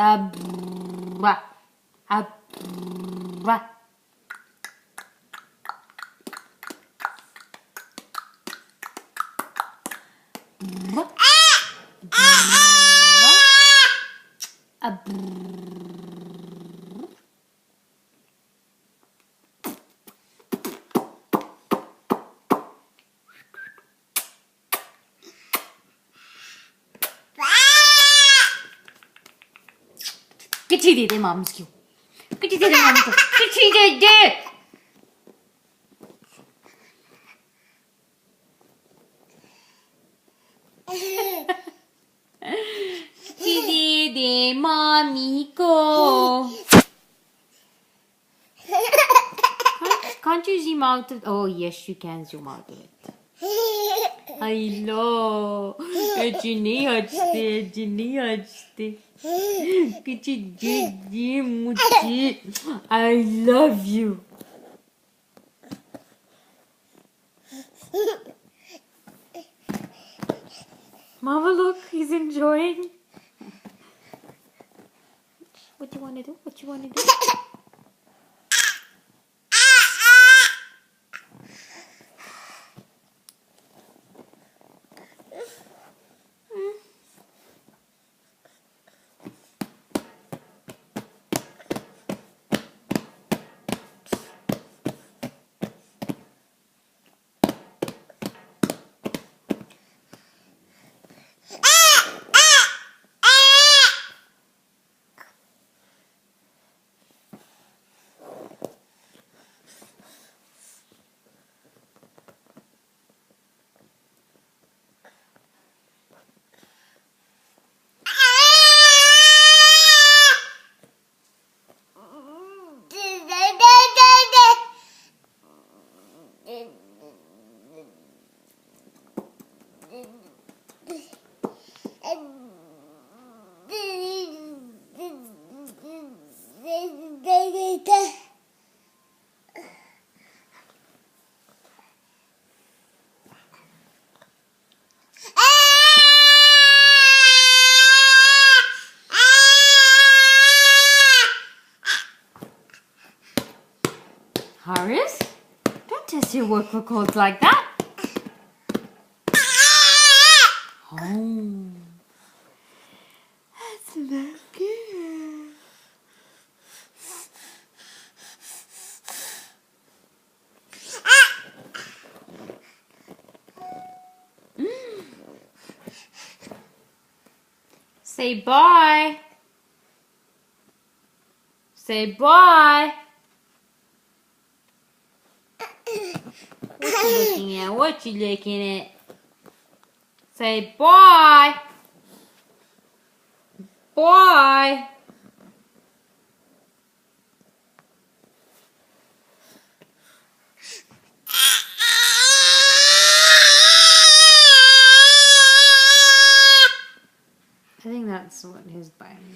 Abra. Abra. 끝이 돼, 내 마음속. 끝이 돼, 내 마음속. 끝이 돼, 돼. 끝이 돼, 마음이고. Can't you zoom out of? Oh yes, you can zoom out of it. I know. Ecini açtı, ecini açtı. Küçücük mutlu. I love you. Mama, look, he's enjoying. What do you want to do? What do you want to do? Haris, don't test your vocal cords like that. Oh, that's not good. Say bye. Say bye. What you looking at? What you looking at? Say bye. Bye. I think that's what his bye means.